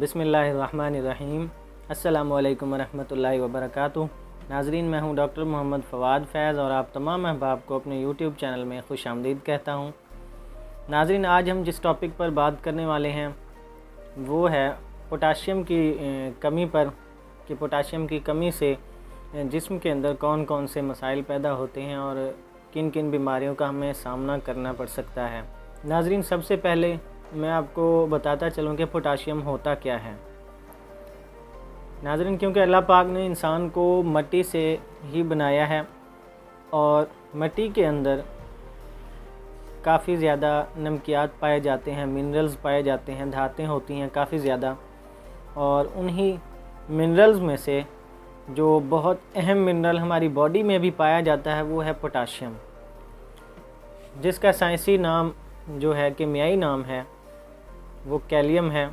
बिस्मिल्लाहिर्रहमानिर्रहीम। अस्सलामुअलैकुम वरहमतुल्लाहि वबरकातुहू। नाज़रीन, मैं हूं डॉक्टर मोहम्मद फ़वाद फैज़ और आप तमाम अहबाब को अपने यूट्यूब चैनल में खुशामदीद कहता हूं। नाज़रीन, आज हम जिस टॉपिक पर बात करने वाले हैं वो है पोटाशियम की कमी पर, कि पोटाशियम की कमी से जिस्म के अंदर कौन कौन से मसाइल पैदा होते हैं और किन किन बीमारियों का हमें सामना करना पड़ सकता है। नाज़रीन, सबसे पहले मैं आपको बताता चलूँ कि पोटाशियम होता क्या है। नाज़रीन, क्योंकि अल्लाह पाक ने इंसान को मिट्टी से ही बनाया है और मिट्टी के अंदर काफ़ी ज़्यादा नमकियात पाए जाते हैं, मिनरल्स पाए जाते हैं, धातें होती हैं काफ़ी ज़्यादा, और उन्हीं मिनरल्स में से जो बहुत अहम मिनरल हमारी बॉडी में भी पाया जाता है वो है पोटाशियम, जिसका साइंसी नाम जो है, केमियाई नाम है, वो कैलियम है।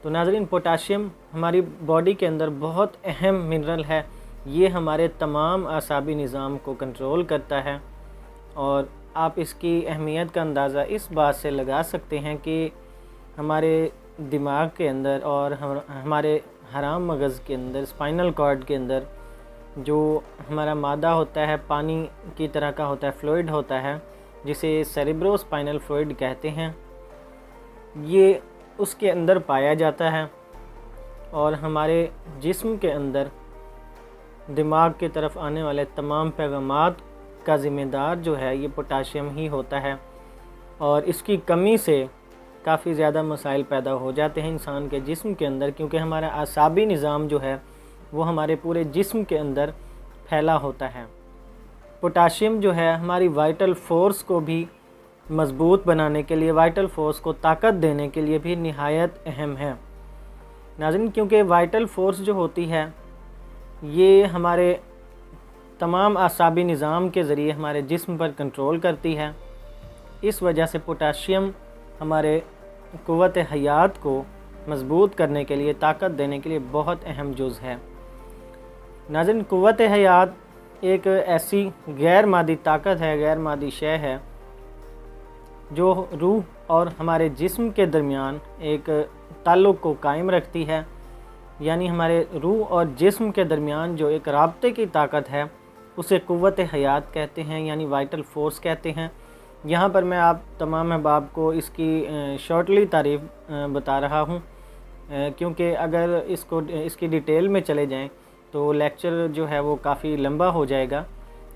तो नाज़रीन, पोटाशियम हमारी बॉडी के अंदर बहुत अहम मिनरल है। ये हमारे तमाम आसाबी निज़ाम को कंट्रोल करता है और आप इसकी अहमियत का अंदाज़ा इस बात से लगा सकते हैं कि हमारे दिमाग के अंदर और हमारे हराम मगज़ के अंदर, स्पाइनल कॉर्ड के अंदर जो हमारा मादा होता है, पानी की तरह का होता है, फ्लूइड होता है, जिसे सेरेब्रोस्पाइनल फ्लूइड कहते हैं, ये उसके अंदर पाया जाता है और हमारे जिस्म के अंदर दिमाग की तरफ आने वाले तमाम पैगामात का ज़िम्मेदार जो है ये पोटाशियम ही होता है। और इसकी कमी से काफ़ी ज़्यादा मसाइल पैदा हो जाते हैं इंसान के जिस्म के अंदर, क्योंकि हमारा आसाबी निज़ाम जो है वो हमारे पूरे जिस्म के अंदर फैला होता है। पोटाशियम जो है हमारी वाइटल फोर्स को भी मज़बूत बनाने के लिए, वाइटल फोर्स को ताकत देने के लिए भी निहायत अहम है। नाज़रीन, क्योंकि वाइटल फोर्स जो होती है ये हमारे तमाम आसाबी निज़ाम के ज़रिए हमारे जिस्म पर कंट्रोल करती है। इस वजह से पोटाशियम हमारे क़ुव्वत हयात को मज़बूत करने के लिए, ताकत देने के लिए बहुत अहम जुज़ है। नाज़रीन, क़ुव्वत हयात एक ऐसी गैर मादी ताकत है, गैर मादी शय है, जो रूह और हमारे जिस्म के दरमियान एक ताल्लुक़ को कायम रखती है। यानी हमारे रूह और जिस्म के दरमियान जो एक राब्ते की ताकत है उसे क़ुव्वत हयात कहते हैं, यानी वाइटल फोर्स कहते हैं। यहाँ पर मैं आप तमाम अहबाब को इसकी शॉर्टली तारीफ़ बता रहा हूँ, क्योंकि अगर इसकी डिटेल में चले जाएं तो लेक्चर जो है वो काफ़ी लंबा हो जाएगा।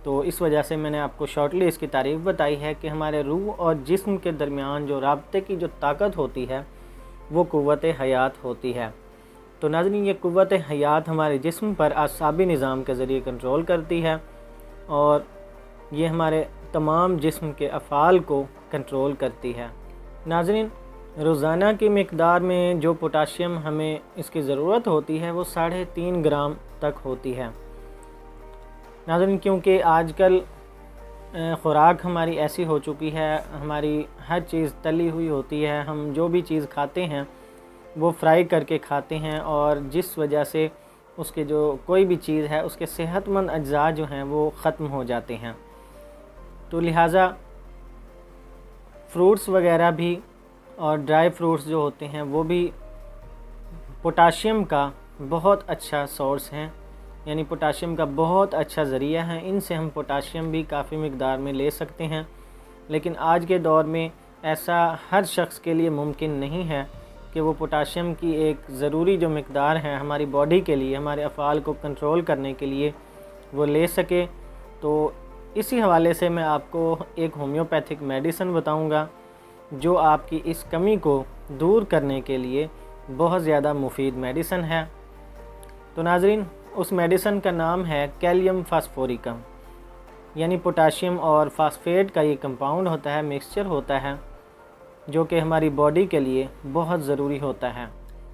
तो इस वजह से मैंने आपको शॉर्टली इसकी तारीफ़ बताई है कि हमारे रूह और जिस्म के दरमियान जो राब्ते की जो ताकत होती है वो क़ुव्वत हयात होती है। तो नाज़रीन, ये क़ुव्वत हयात हमारे जिस्म पर आसाबी निज़ाम के ज़रिए कंट्रोल करती है और ये हमारे तमाम जिस्म के अफ़ाल को कंट्रोल करती है। नाज़रीन, रोज़ाना की मिक़दार में जो पोटाशियम हमें इसकी ज़रूरत होती है वो 3.5 ग्राम तक होती है। नाज़रीन, क्योंकि आजकल ख़ुराक हमारी ऐसी हो चुकी है, हमारी हर चीज़ तली हुई होती है, हम जो भी चीज़ खाते हैं वो फ्राई करके खाते हैं, और जिस वजह से उसके जो कोई भी चीज़ है उसके सेहतमंद अज्जा जो हैं वो ख़त्म हो जाते हैं। तो लिहाजा फ्रूट्स वगैरह भी और ड्राई फ्रूट्स जो होते हैं वो भी पोटाशियम का बहुत अच्छा सोर्स हैं, यानी पोटाशियम का बहुत अच्छा ज़रिया है। इनसे हम पोटाशियम भी काफ़ी मिक़दार में ले सकते हैं, लेकिन आज के दौर में ऐसा हर शख्स के लिए मुमकिन नहीं है कि वो पोटाशियम की एक ज़रूरी जो मिक़दार है हमारी बॉडी के लिए, हमारे अफ़ाल को कंट्रोल करने के लिए वो ले सके। तो इसी हवाले से मैं आपको एक होम्योपैथिक मेडिसिन बताऊंगा जो आपकी इस कमी को दूर करने के लिए बहुत ज़्यादा मुफीद मेडिसिन है। तो नाज़रीन, उस मेडिसिन का नाम है कैल्शियम फास्फोरिकम, यानी पोटाशियम और फास्फेट का ये कंपाउंड होता है, मिक्सचर होता है, जो कि हमारी बॉडी के लिए बहुत ज़रूरी होता है।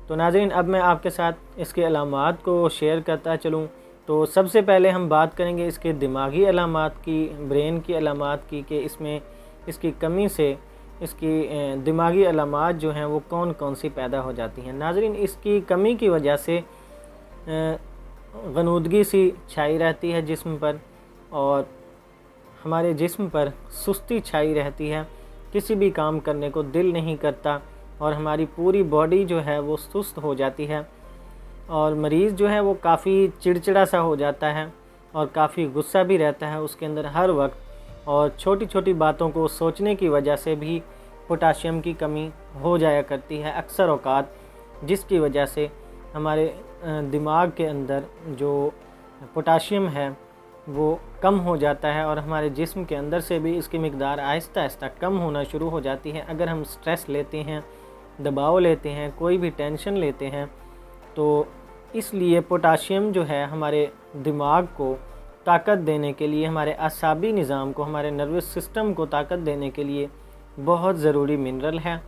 तो नाज़रीन, अब मैं आपके साथ इसके अलामात को शेयर करता चलूँ। तो सबसे पहले हम बात करेंगे इसके दिमागी अलामात की, ब्रेन की अलामात की, कि इसमें इसकी कमी से इसकी दिमागी अलामात जो हैं वो कौन कौन सी पैदा हो जाती हैं। नाज़रीन, इसकी कमी की वजह से गनूदगी सी छाई रहती है जिस्म पर, और हमारे जिस्म पर सुस्ती छाई रहती है, किसी भी काम करने को दिल नहीं करता, और हमारी पूरी बॉडी जो है वो सुस्त हो जाती है और मरीज़ जो है वो काफ़ी चिड़चिड़ा सा हो जाता है और काफ़ी गुस्सा भी रहता है उसके अंदर हर वक्त, और छोटी छोटी बातों को सोचने की वजह से भी पोटाशियम की कमी हो जाया करती है अक्सर औक़ात, जिसकी वजह से हमारे दिमाग के अंदर जो पोटाशियम है वो कम हो जाता है और हमारे जिस्म के अंदर से भी इसकी मिक़दार आहिस्ता आहिस्ता कम होना शुरू हो जाती है। अगर हम स्ट्रेस लेते हैं, दबाव लेते हैं, कोई भी टेंशन लेते हैं, तो इसलिए पोटाशियम जो है हमारे दिमाग को ताकत देने के लिए, हमारे असाबी निज़ाम को, हमारे नर्वस सिस्टम को ताकत देने के लिए बहुत ज़रूरी मिनरल है।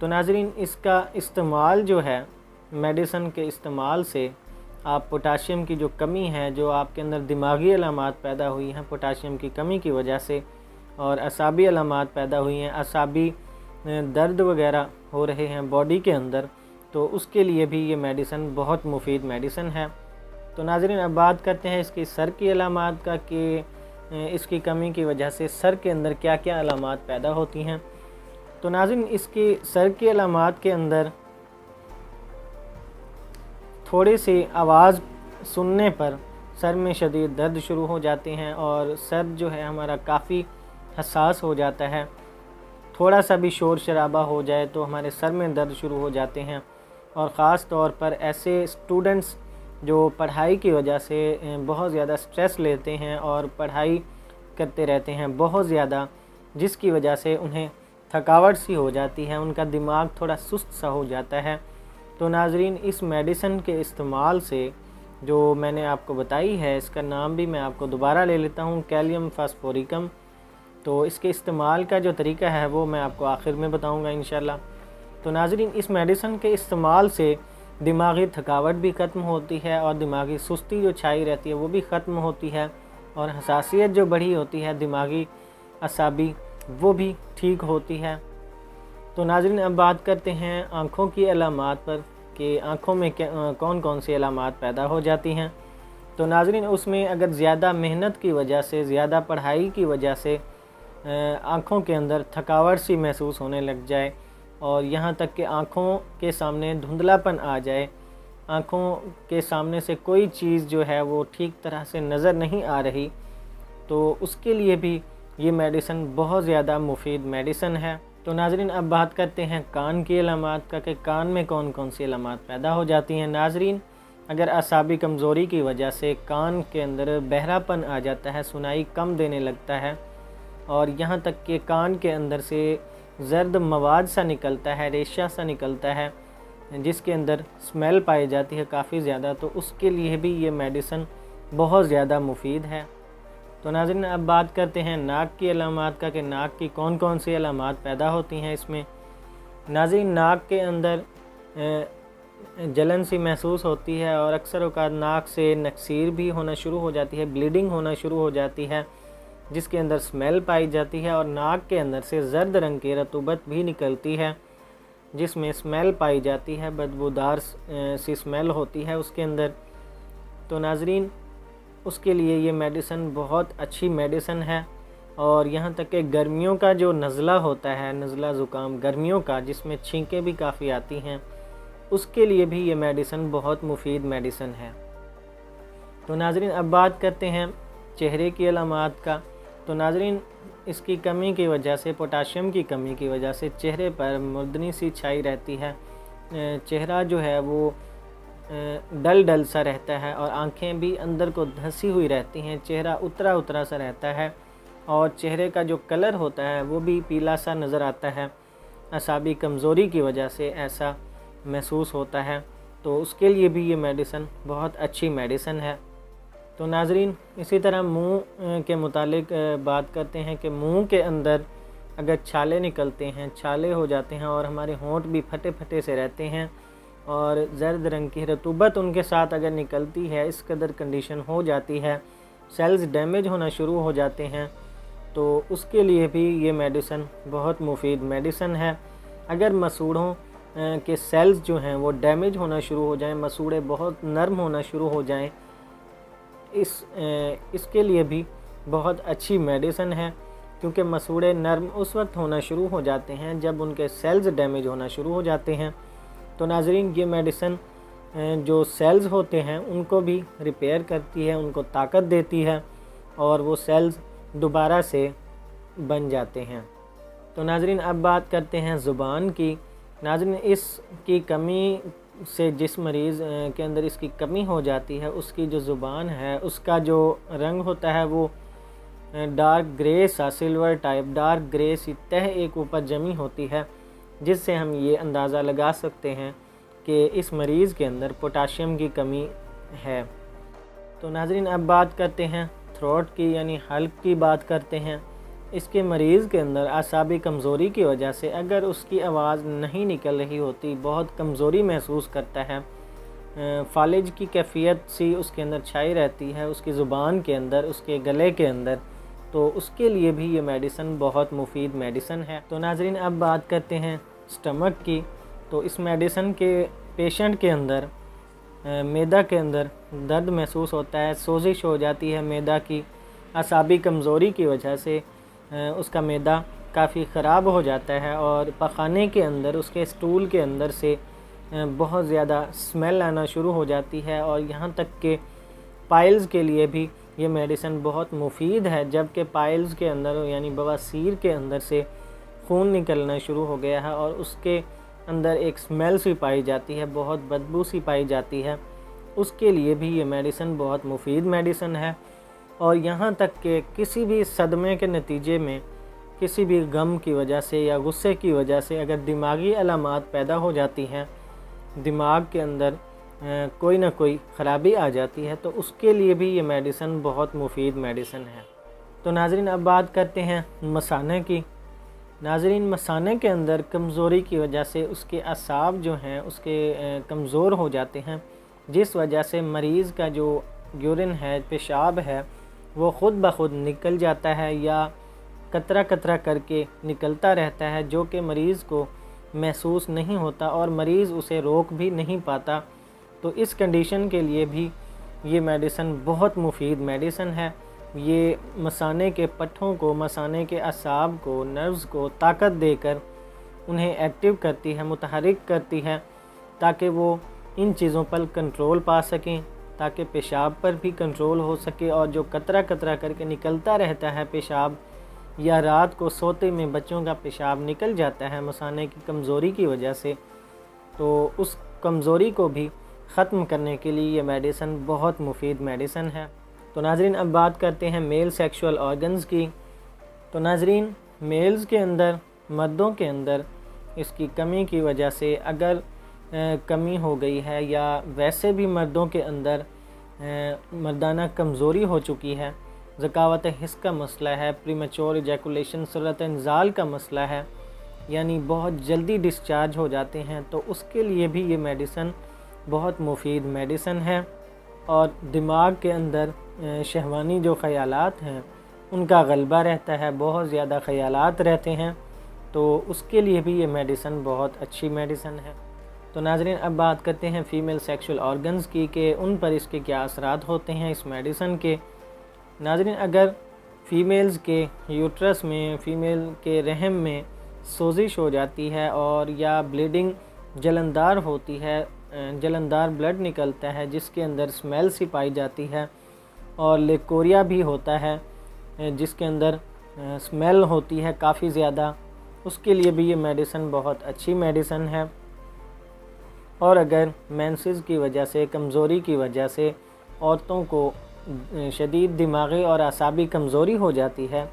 तो नाज़रीन, इसका इस्तेमाल जो है, मेडिसन के इस्तेमाल से आप पोटाशियम की जो कमी है, जो आपके अंदर दिमागी अलामात पैदा हुई हैं पोटाशियम की कमी की वजह से, और असाबी अलामात पैदा हुई हैं, असाबी दर्द वगैरह हो रहे हैं बॉडी के अंदर, तो उसके लिए भी ये मेडिसन बहुत मुफीद मेडिसन है। तो नाज़रीन, अब बात करते हैं इसकी सर की अलामात का कि इसकी कमी की वजह से सर के अंदर क्या क्या अलामात पैदा होती हैं। तो नाज़रीन, इसकी सर की अलामात के अंदर थोड़ी सी आवाज़ सुनने पर सर में शदीद दर्द शुरू हो जाते हैं और सर जो है हमारा काफ़ी हसास हो जाता है। थोड़ा सा भी शोर शराबा हो जाए तो हमारे सर में दर्द शुरू हो जाते हैं, और ख़ास तौर पर ऐसे स्टूडेंट्स जो पढ़ाई की वजह से बहुत ज़्यादा स्ट्रेस लेते हैं और पढ़ाई करते रहते हैं बहुत ज़्यादा, जिसकी वजह से उन्हें थकावट सी हो जाती है, उनका दिमाग थोड़ा सुस्त सा हो जाता है। तो नाज़रीन, इस मेडिसन के इस्तेमाल से जो मैंने आपको बताई है, इसका नाम भी मैं आपको दोबारा ले लेता हूँ, कैल्शियम फास्फोरिकम। तो इसके इस्तेमाल का जो तरीका है वो मैं आपको आखिर में बताऊँगा इंशाल्लाह। तो नाज़रीन, इस मेडिसन के इस्तेमाल से दिमागी थकावट भी ख़त्म होती है और दिमागी सुस्ती जो छाई रहती है वो भी ख़त्म होती है, और हसासियत जो बढ़ी होती है दिमागी असाबी वो भी ठीक होती है। तो नाज़रीन, अब बात करते हैं आँखों की अलामात पर कि आँखों में कौन कौन सी अलामात पैदा हो जाती हैं। तो नाज़रीन, उसमें अगर ज़्यादा मेहनत की वजह से, ज़्यादा पढ़ाई की वजह से आँखों के अंदर थकावट सी महसूस होने लग जाए और यहाँ तक कि आँखों के सामने धुंधलापन आ जाए, आँखों के सामने से कोई चीज़ जो है वो ठीक तरह से नज़र नहीं आ रही, तो उसके लिए भी ये मेडिसन बहुत ज़्यादा मुफीद मेडिसन है। तो नाज़रीन, अब बात करते हैं कान की अलामात का कि कान में कौन कौन सी अलामात पैदा हो जाती हैं। नाज़रीन, अगर असाबी कमज़ोरी की वजह से कान के अंदर बहरापन आ जाता है, सुनाई कम देने लगता है, और यहाँ तक कि कान के अंदर से जर्द मवाद सा निकलता है, रेशा सा निकलता है, जिसके अंदर स्मेल पाई जाती है काफ़ी ज़्यादा, तो उसके लिए भी ये मेडिसन बहुत ज़्यादा मुफीद है। तो नाज़रीन, अब बात करते हैं नाक की अलामात का कि नाक की कौन कौन सी अलामात पैदा होती हैं इसमें। नाज़रीन, नाक के अंदर जलन सी महसूस होती है और अक्सर औक़ात नाक से नक्सीर भी होना शुरू हो जाती है, ब्लीडिंग होना शुरू हो जाती है, जिसके अंदर स्मेल पाई जाती है, और नाक के अंदर से जर्द रंग की रतूबत भी निकलती है जिसमें स्मेल पाई जाती है, बदबूदार सी स्मेल होती है उसके अंदर। तो नाज़रीन, उसके लिए ये मेडिसन बहुत अच्छी मेडिसन है। और यहाँ तक कि गर्मियों का जो नज़ला होता है, नज़ला ज़ुकाम गर्मियों का, जिसमें छींकें भी काफ़ी आती हैं, उसके लिए भी ये मेडिसन बहुत मुफीद मेडिसन है। तो नाज़रीन, अब बात करते हैं चेहरे की अलामात का। तो नाज़रीन, इसकी कमी की वजह से, पोटाशियम की कमी की वजह से चेहरे पर मुर्दनी सी छाई रहती है, चेहरा जो है वो डल डल सा रहता है और आंखें भी अंदर को धंसी हुई रहती हैं, चेहरा उतरा उतरा सा रहता है और चेहरे का जो कलर होता है वो भी पीला सा नज़र आता है। असाबी कमज़ोरी की वजह से ऐसा महसूस होता है, तो उसके लिए भी ये मेडिसन बहुत अच्छी मेडिसन है। तो नाज़रीन, इसी तरह मुंह के मुतालिक बात करते हैं कि मुंह के अंदर अगर छाले निकलते हैं, छाले हो जाते हैं और हमारे होंठ भी फटे फटे से रहते हैं और जर्द रंग की रतूबत उनके साथ अगर निकलती है, इस कदर कंडीशन हो जाती है, सेल्स डैमेज होना शुरू हो जाते हैं, तो उसके लिए भी ये मेडिसन बहुत मुफीद मेडिसन है। अगर मसूड़ों के सेल्स जो हैं वो डैमेज होना शुरू हो जाएं, मसूड़े बहुत नरम होना शुरू हो जाएं, इसके लिए भी बहुत अच्छी मेडिसन है। क्योंकि मसूड़े नरम उस वक्त होना शुरू हो जाते हैं जब उनके सेल्स डैमेज होना शुरू हो जाते हैं। तो नाज़रीन, ये मेडिसिन जो सेल्स होते हैं उनको भी रिपेयर करती है, उनको ताकत देती है और वो सेल्स दोबारा से बन जाते हैं। तो नाज़रीन, अब बात करते हैं ज़ुबान की। नाज़रीन, इसकी कमी से जिस मरीज़ के अंदर इसकी कमी हो जाती है, उसकी जो ज़ुबान है उसका जो रंग होता है वो डार्क ग्रे सा, सिल्वर टाइप डार्क ग्रे सी तह एक ऊपर जमी होती है, जिससे हम ये अंदाज़ा लगा सकते हैं कि इस मरीज़ के अंदर पोटाशियम की कमी है। तो नाज़रीन, अब बात करते हैं थ्रोट की, यानी हल्क की बात करते हैं। इसके मरीज़ के अंदर आसाबी कमज़ोरी की वजह से अगर उसकी आवाज़ नहीं निकल रही होती, बहुत कमज़ोरी महसूस करता है, फालिज की कैफियत सी उसके अंदर छाई रहती है, उसकी ज़ुबान के अंदर, उसके गले के अंदर, तो उसके लिए भी ये मेडिसिन बहुत मुफीद मेडिसिन है। तो नाज़रीन, अब बात करते हैं स्टमक की। तो इस मेडिसिन के पेशेंट के अंदर मैदा के अंदर दर्द महसूस होता है, सोजिश हो जाती है मैदा की, आसाबी कमज़ोरी की वजह से उसका मैदा काफ़ी ख़राब हो जाता है और पखाने के अंदर, उसके स्टूल के अंदर से बहुत ज़्यादा स्मेल आना शुरू हो जाती है और यहाँ तक कि पाइल्स के लिए भी ये मेडिसिन बहुत मुफीद है। जबकि पाइल्स के अंदर यानी बवासीर के अंदर से खून निकलना शुरू हो गया है और उसके अंदर एक स्मेल सी पाई जाती है, बहुत बदबू सी पाई जाती है, उसके लिए भी ये मेडिसिन बहुत मुफीद मेडिसिन है। और यहाँ तक कि किसी भी सदमे के नतीजे में, किसी भी गम की वजह से या गुस्से की वजह से अगर दिमागी अलामात पैदा हो जाती हैं, दिमाग के अंदर कोई ना कोई ख़राबी आ जाती है, तो उसके लिए भी ये मेडिसिन बहुत मुफीद मेडिसिन है। तो नाज़रीन, अब बात करते हैं मसाने की। नाज़रीन, मसाने के अंदर कमज़ोरी की वजह से उसके असाब जो हैं उसके कमज़ोर हो जाते हैं, जिस वजह से मरीज़ का जो यूरिन है, पेशाब है, वो ख़ुद ब खुद निकल जाता है या कतरा कतरा करके निकलता रहता है, जो कि मरीज़ को महसूस नहीं होता और मरीज़ उसे रोक भी नहीं पाता। तो इस कंडीशन के लिए भी ये मेडिसिन बहुत मुफीद मेडिसिन है। ये मसाने के पट्ठों को, मसाने के असाब को, नर्व्स को ताकत देकर उन्हें एक्टिव करती है, मुतहरिक करती है, ताकि वो इन चीज़ों पर कंट्रोल पा सकें, ताकि पेशाब पर भी कंट्रोल हो सके। और जो कतरा कतरा करके निकलता रहता है पेशाब, या रात को सोते में बच्चों का पेशाब निकल जाता है मसाने की कमज़ोरी की वजह से, तो उस कमज़ोरी को भी ख़त्म करने के लिए ये मेडिसिन बहुत मुफीद मेडिसिन है। तो नाज़रीन, अब बात करते हैं मेल सेक्सुअल ऑर्गन्स की। तो नाज़रीन, मेल्स के अंदर, मर्दों के अंदर इसकी कमी की वजह से अगर कमी हो गई है या वैसे भी मर्दों के अंदर मर्दाना कमज़ोरी हो चुकी है, ज़कावत हिस्स का मसला है, प्रीमेच्योर इजैकुलेशन, सूरत इंज़ाल का मसला है, यानी बहुत जल्दी डिस्चार्ज हो जाते हैं, तो उसके लिए भी ये मेडिसिन बहुत मुफीद मेडिसिन है। और दिमाग के अंदर शहवानी जो ख़यालात हैं उनका गलबा रहता है, बहुत ज़्यादा ख़यालात रहते हैं, तो उसके लिए भी ये मेडिसिन बहुत अच्छी मेडिसिन है। तो नाज़रीन, अब बात करते हैं फ़ीमेल सेक्सुअल ऑर्गन्स की कि उन पर इसके क्या असरात होते हैं इस मेडिसिन के। नाज़रीन, अगर फ़ीमेल्स के यूट्रस में, फ़ीमेल के रहम में सोजिश हो जाती है और या ब्लीडिंग जलनदार होती है, जलनदार ब्लड निकलता है जिसके अंदर स्मेल सी पाई जाती है, और लेकोरिया भी होता है जिसके अंदर स्मेल होती है काफ़ी ज़्यादा, उसके लिए भी ये मेडिसिन बहुत अच्छी मेडिसिन है। और अगर मेंसेस की वजह से, कमज़ोरी की वजह से औरतों को शदीद दिमागी और आसाबी कमज़ोरी हो जाती है,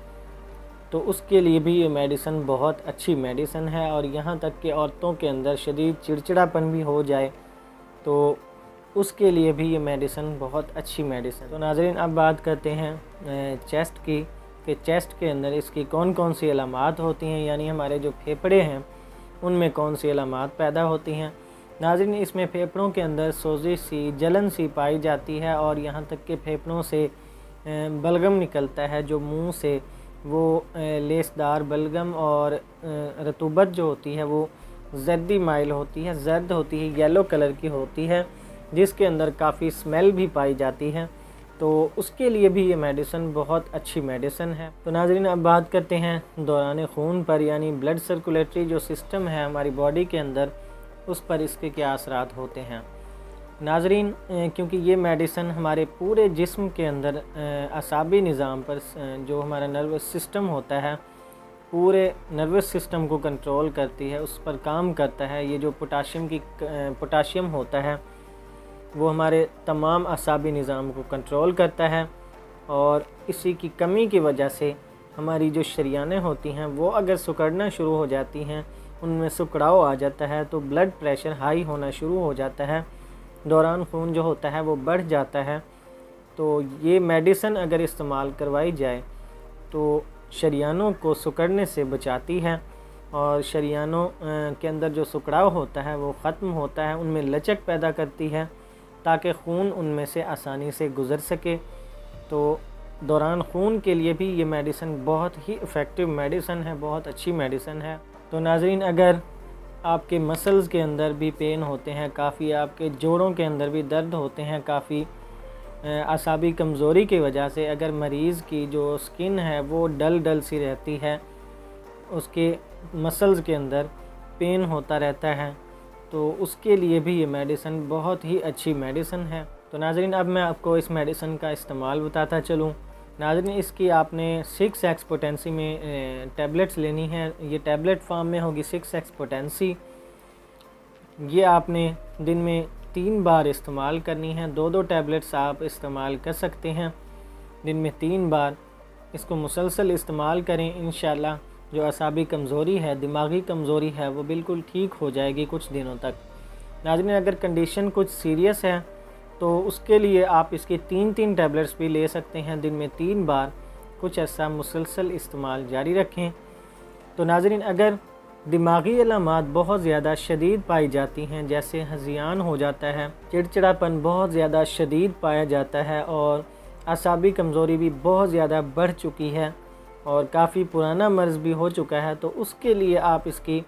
तो उसके लिए भी ये मेडिसिन बहुत अच्छी मेडिसिन है। और यहाँ तक कि औरतों के अंदर शदीद चिड़चिड़ापन भी हो जाए तो उसके लिए भी ये मेडिसिन बहुत अच्छी मेडिसिन। तो नाज़रीन, अब बात करते हैं चेस्ट की कि चेस्ट के अंदर इसकी कौन कौन सी अलामात होती हैं, यानी हमारे जो फेफड़े हैं उनमें कौन सी अलामात पैदा होती हैं। नाज़रीन, इसमें फेफड़ों के अंदर सोजिश सी, जलन सी पाई जाती है और यहाँ तक कि फेफड़ों से बलगम निकलता है, जो मुंह से वो लेसदार बलगम, और रतूबत जो होती है वो जर्दी माइल होती है, जर्द होती है, येलो कलर की होती है, जिसके अंदर काफ़ी स्मेल भी पाई जाती है। तो उसके लिए भी ये मेडिसिन बहुत अच्छी मेडिसिन है। तो नाज़रीन, अब बात करते हैं दौरान खून पर, यानी ब्लड सर्कुलेटरी जो सिस्टम है हमारी बॉडी के अंदर, उस पर इसके क्या असरात होते हैं। नाज़रीन, क्योंकि ये मेडिसिन हमारे पूरे जिस्म के अंदर असाबी निज़ाम पर, जो हमारा नर्वस सिस्टम होता है, पूरे नर्वस सिस्टम को कंट्रोल करती है, उस पर काम करता है। ये जो पोटाशियम होता है वो हमारे तमाम असाबी निज़ाम को कंट्रोल करता है, और इसी की कमी की वजह से हमारी जो शरीयानें होती हैं वो अगर सिकुड़ना शुरू हो जाती हैं, उनमें सिकुड़ाव आ जाता है, तो ब्लड प्रेशर हाई होना शुरू हो जाता है, दौरान खून जो होता है वो बढ़ जाता है। तो ये मेडिसिन अगर इस्तेमाल करवाई जाए तो शरीयानों को सिकुड़ने से बचाती है, और शरीयानों के अंदर जो सिकुड़ाव होता है वो ख़त्म होता है, उनमें लचक पैदा करती है ताकि खून उनमें से आसानी से गुज़र सके। तो दौरान खून के लिए भी ये मेडिसिन बहुत ही इफ़ेक्टिव मेडिसिन है, बहुत अच्छी मेडिसिन है। तो नाज़रीन, अगर आपके मसल्स के अंदर भी पेन होते हैं, काफ़ी आपके जोड़ों के अंदर भी दर्द होते हैं, काफ़ी असाबी कमज़ोरी की वजह से अगर मरीज़ की जो स्किन है वो डल सी रहती है, उसके मसल्स के अंदर पेन होता रहता है, तो उसके लिए भी ये मेडिसिन बहुत ही अच्छी मेडिसिन है। तो नाज़रीन, अब मैं आपको इस मेडिसिन का इस्तेमाल बताता चलूँ। नाज़रीन, इसकी आपने 6x पोटेंसी में टैबलेट्स लेनी है। ये टैबलेट फॉर्म में होगी 6x पोटेंसी। ये आपने दिन में 3 बार इस्तेमाल करनी है। 2-2 टैबलेट्स आप इस्तेमाल कर सकते हैं दिन में 3 बार। इसको मुसलसल इस्तेमाल करें, इंशाल्लाह जो असाबी कमज़ोरी है, दिमागी कमज़ोरी है, वो बिल्कुल ठीक हो जाएगी कुछ दिनों तक। नाज़रीन, अगर कंडीशन कुछ सीरियस है तो उसके लिए आप इसकी 3-3 टैबलेट्स भी ले सकते हैं दिन में 3 बार। कुछ ऐसा मुसलसल इस्तेमाल जारी रखें। तो नाज़रीन, अगर दिमागी अलामात बहुत ज़्यादा शदीद पाई जाती हैं, जैसे हज़ियान हो जाता है, चिड़चिड़ापन बहुत ज़्यादा शदीद पाया जाता है, और असाबी कमज़ोरी भी बहुत ज़्यादा बढ़ चुकी है और काफ़ी पुराना मर्ज़ भी हो चुका है, तो उसके लिए आप इसकी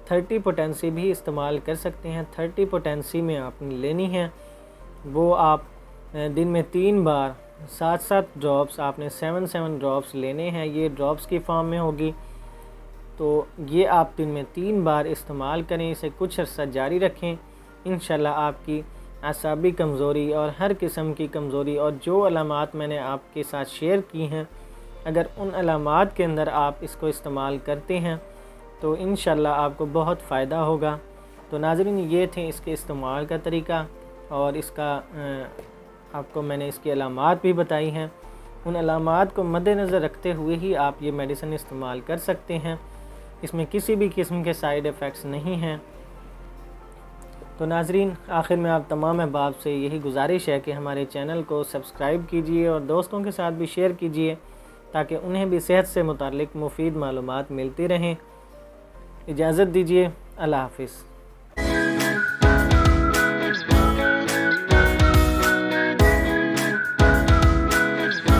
30 पोटेंसी भी इस्तेमाल कर सकते हैं। 30 पोटेंसी में आपने लेनी है, वो आप दिन में 3 बार 7-7 ड्रॉप्स, आपने 7-7 ड्रॉप्स लेने हैं। ये ड्रॉप्स की फॉर्म में होगी। तो ये आप दिन में 3 बार इस्तेमाल करें, इसे कुछ अर्सा जारी रखें। इंशाल्लाह आपकी असाबी कमज़ोरी और हर किस्म की कमज़ोरी, और जो अलामात मैंने आपके साथ शेयर की हैं, अगर उन अलामात के अंदर आप इसको इस्तेमाल करते हैं तो इंशाल्लाह आपको बहुत फ़ायदा होगा। तो नाज़रीन, ये थे इसके इस्तेमाल का तरीका, और इसका आपको मैंने इसकी अलामात भी बताई हैं। उन अलामात को मद्देनज़र रखते हुए ही आप ये मेडिसिन इस्तेमाल कर सकते हैं। इसमें किसी भी किस्म के साइड इफ़ेक्ट्स नहीं हैं। तो नाज़रीन, आखिर में आप तमाम अहबाब से यही गुजारिश है कि हमारे चैनल को सब्सक्राइब कीजिए और दोस्तों के साथ भी शेयर कीजिए, ताकि उन्हें भी सेहत से मुताल्लिक़ मुफीद मालूमात मिलती रहें। इजाज़त दीजिए, अल्लाह हाफ़िज़।